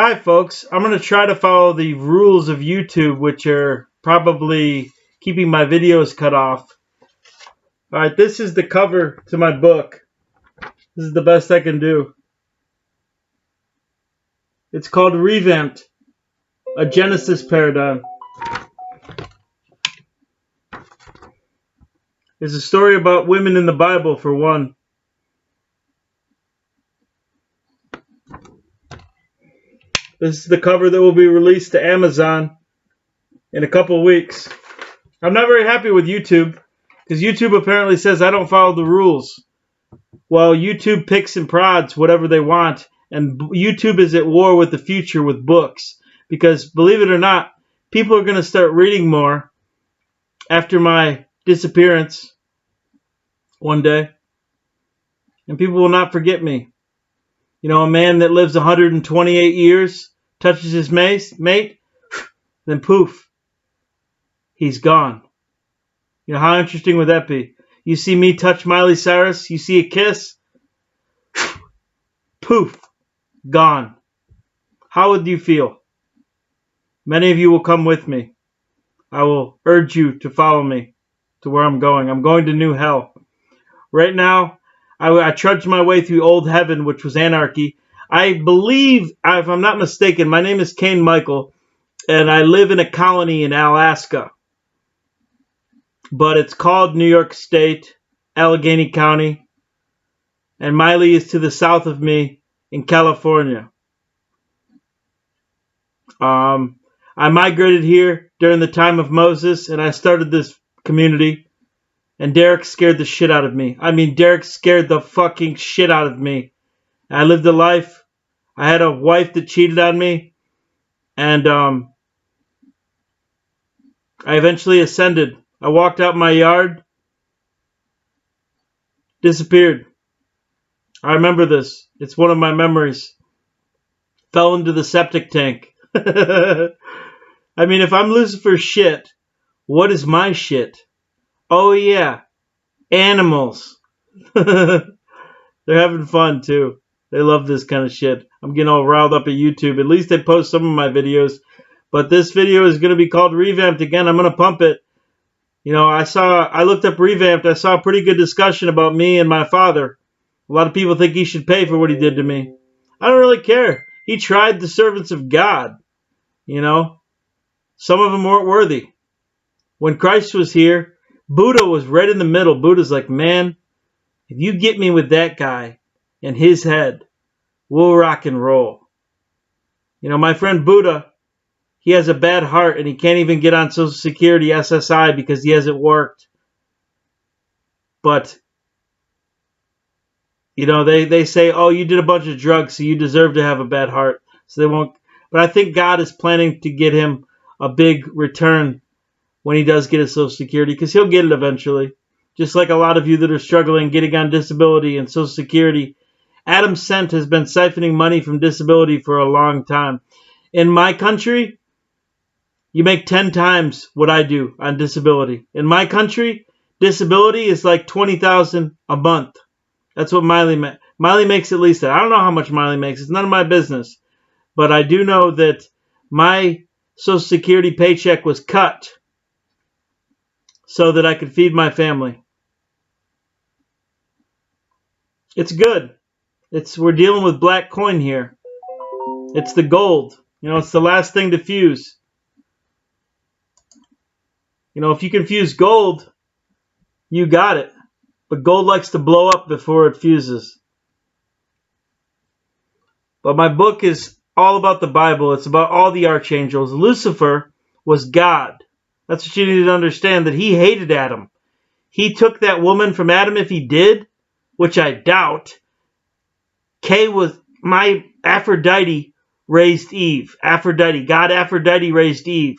Hi, folks. I'm going to try to follow the rules of YouTube, which are probably keeping my videos cut off. All right, this is the cover to my book. This is the best I can do. It's called Revamped, a Genesis paradigm. It's a story about women in the Bible, for one. This is the cover that will be released to Amazon in a couple of weeks. I'm not very happy with YouTube because YouTube apparently says I don't follow the rules. Well, YouTube picks and prods whatever they want, and YouTube is at war with the future with books because, believe it or not, people are going to start reading more after my disappearance one day, and people will not forget me. You know, a man that lives 128 years, touches his mate, then poof, he's gone. You know, how interesting would that be? You see me touch Miley Cyrus, you see a kiss, poof, gone. How would you feel? Many of you will come with me. I will urge you to follow me to where I'm going. I'm going to new hell. Right now, I trudged my way through old heaven, which was anarchy. I believe, if I'm not mistaken, my name is Kane Michael, and I live in a colony in Alaska. But it's called New York State, Allegheny County, and Miley is to the south of me in California. I migrated here during the time of Moses, and I started this community. And Derek scared the shit out of me. I mean, Derek scared the fucking shit out of me. I lived a life. I had a wife that cheated on me. And I eventually ascended. I walked out my yard. Disappeared. I remember this. It's one of my memories. Fell into the septic tank. I mean, if I'm Lucifer's shit, what is my shit? Oh, yeah. Animals. They're having fun, too. They love this kind of shit. I'm getting all riled up at YouTube. At least they post some of my videos. But this video is going to be called Revamped again. I'm going to pump it. You know, I looked up Revamped. I saw a pretty good discussion about me and my father. A lot of people think he should pay for what he did to me. I don't really care. He tried the servants of God. You know, some of them weren't worthy. When Christ was here, Buddha was right in the middle. Buddha's like, man, if you get me with that guy and his head, we'll rock and roll. You know, my friend Buddha, he has a bad heart and he can't even get on Social Security SSI because he hasn't worked. But, you know, they say, oh, you did a bunch of drugs, so you deserve to have a bad heart. So they won't. But I think God is planning to get him a big return when he does get his Social Security, because he'll get it eventually. Just like a lot of you that are struggling getting on disability and Social Security. Adam Cent has been siphoning money from disability for a long time. In my country, you make 10 times what I do on disability. In my country, disability is like $20,000 a month. That's what Miley makes. Miley makes at least that. I don't know how much Miley makes. It's none of my business. But I do know that my Social Security paycheck was cut so that I could feed my family. It's good. We're dealing with black coin here. It's the gold. You know, it's the last thing to fuse. You know, if you can fuse gold, you got it. But gold likes to blow up before it fuses. But my book is all about the Bible. It's about all the archangels. Lucifer was God. That's what you need to understand, that he hated Adam. He took that woman from Adam. If he did, which I doubt, my Aphrodite raised Eve. God Aphrodite raised Eve.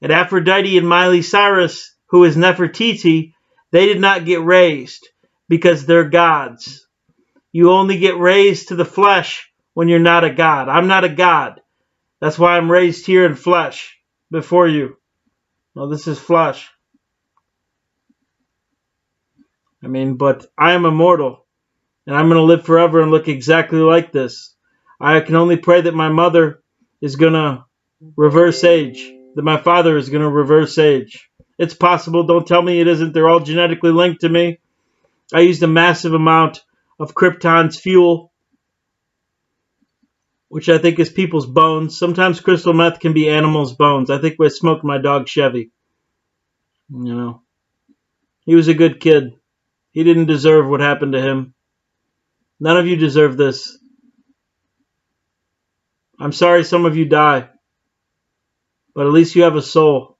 And Aphrodite and Miley Cyrus, who is Nefertiti, they did not get raised because they're gods. You only get raised to the flesh when you're not a god. I'm not a god. That's why I'm raised here in flesh before you. No, this is flesh. I mean, but I am immortal. And I'm going to live forever and look exactly like this. I can only pray that my mother is going to reverse age, that my father is going to reverse age. It's possible. Don't tell me it isn't. They're all genetically linked to me. I used a massive amount of Krypton's fuel, which I think is people's bones. Sometimes crystal meth can be animals' bones. I think I smoked my dog Chevy. You know, he was a good kid. He didn't deserve what happened to him. None of you deserve this. I'm sorry some of you die, but at least you have a soul.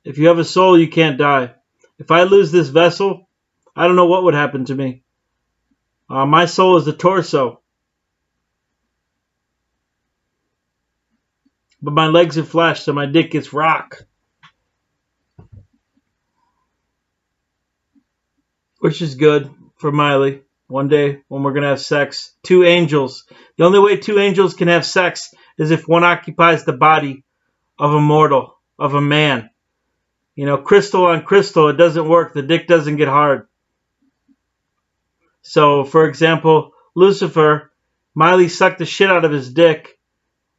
If you have a soul, you can't die. If I lose this vessel, I don't know what would happen to me. My soul is the torso, but my legs are flesh, so my dick gets rock. Which is good for Miley. One day when we're going to have sex. Two angels. The only way two angels can have sex is if one occupies the body of a mortal, of a man. You know, crystal on crystal, it doesn't work. The dick doesn't get hard. So, for example, Lucifer, Miley sucked the shit out of his dick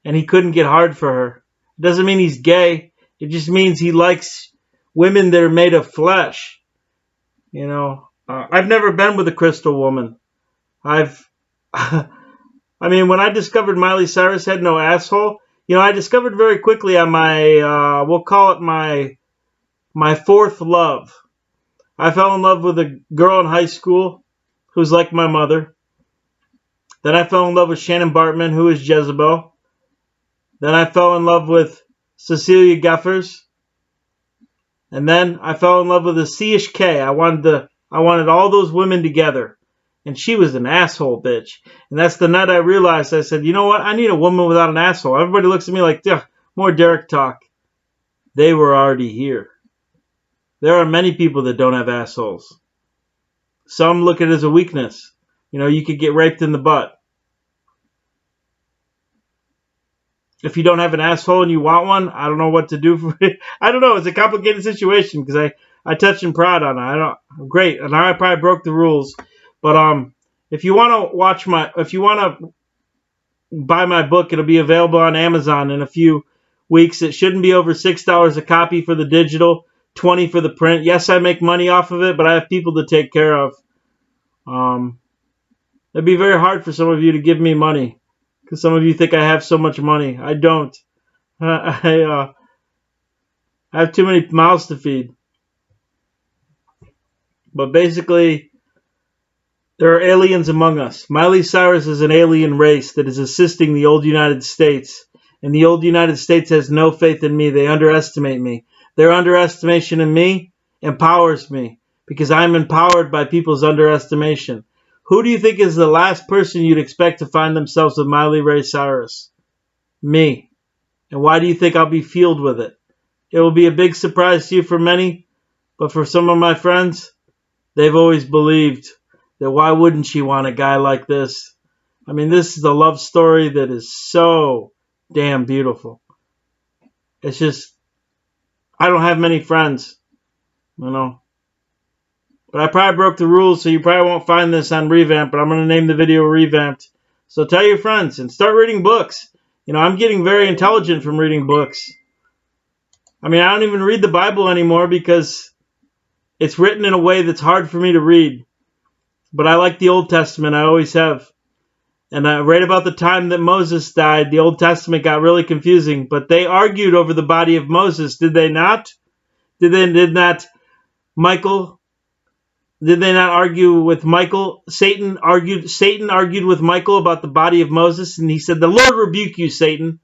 and he couldn't get hard for her. It doesn't mean he's gay. It just means he likes women that are made of flesh. You know, I've never been with a crystal woman. I mean, when I discovered Miley Cyrus had no asshole, you know, I discovered very quickly on my, we'll call it my fourth love. I fell in love with a girl in high school who's like my mother. Then I fell in love with Shannon Bartman, who is Jezebel. Then I fell in love with Cecilia Geffers. And then I fell in love with a C-ish K. I wanted all those women together. And she was an asshole bitch. And that's the night I realized, I said, you know what? I need a woman without an asshole. Everybody looks at me like, more Derek talk. They were already here. There are many people that don't have assholes. Some look at it as a weakness. You know, you could get raped in the butt. If you don't have an asshole and you want one, I don't know what to do for it. I don't know. It's a complicated situation because I touch and prod on it. Great. And I probably broke the rules. But if you want to if you want to buy my book, it'll be available on Amazon in a few weeks. It shouldn't be over $6 a copy for the digital, $20 for the print. Yes, I make money off of it, but I have people to take care of. It'd be very hard for some of you to give me money because some of you think I have so much money. I don't. I have too many mouths to feed. But basically, there are aliens among us. Miley Cyrus is an alien race that is assisting the old United States. And the old United States has no faith in me. They underestimate me. Their underestimation in me empowers me because I'm empowered by people's underestimation. Who do you think is the last person you'd expect to find themselves with Miley Ray Cyrus? Me. And why do you think I'll be fueled with it? It will be a big surprise to you for many, but for some of my friends, they've always believed that why wouldn't she want a guy like this? I mean, this is a love story that is so damn beautiful. It's just, I don't have many friends, you know. But I probably broke the rules, so you probably won't find this on Revamped, but I'm going to name the video Revamped. So tell your friends and start reading books. You know, I'm getting very intelligent from reading books. I mean, I don't even read the Bible anymore because it's written in a way that's hard for me to read. But I like the Old Testament. I always have. And right about the time that Moses died, the Old Testament got really confusing. But they argued over the body of Moses, did they not? Did they not argue with Michael? Satan argued with Michael about the body of Moses, and he said, "The Lord rebuke you, Satan."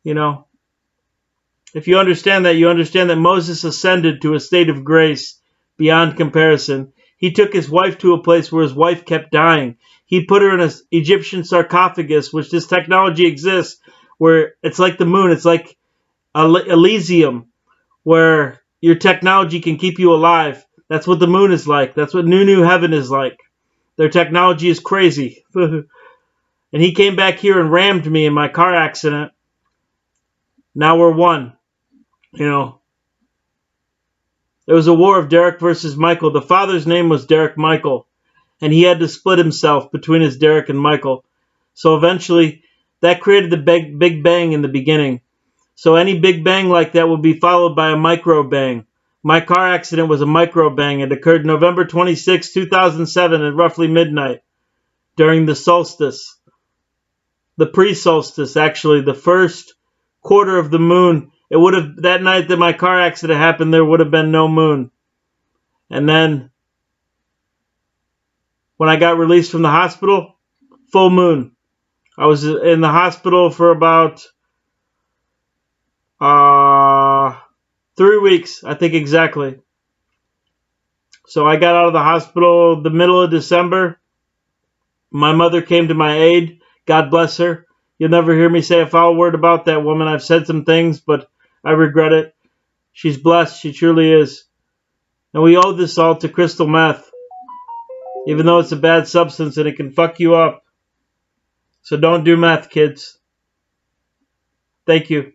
You know, if you understand that, you understand that Moses ascended to a state of grace beyond comparison. He took his wife to a place where his wife kept dying. He put her in an Egyptian sarcophagus, which this technology exists, where it's like the moon. It's like Elysium, where your technology can keep you alive. That's what the moon is like. That's what New Heaven is like. Their technology is crazy. And he came back here and rammed me in my car accident. Now we're one. You know, it was a war of Derek versus Michael. The father's name was Derek Michael, and he had to split himself between his Derek and Michael. So eventually, that created the big bang in the beginning. So any big bang like that would be followed by a micro bang. My car accident was a micro bang. It occurred November 26, 2007 at roughly midnight during the solstice. The pre-solstice, actually, the first quarter of the moon. It would have, that night that my car accident happened, there would have been no moon. And then when I got released from the hospital, full moon. I was in the hospital for about 3 weeks, I think exactly. So I got out of the hospital the middle of December. My mother came to my aid. God bless her. You'll never hear me say a foul word about that woman. I've said some things, but I regret it. She's blessed. She truly is. And we owe this all to crystal meth, even though it's a bad substance and it can fuck you up. So don't do meth, kids. Thank you.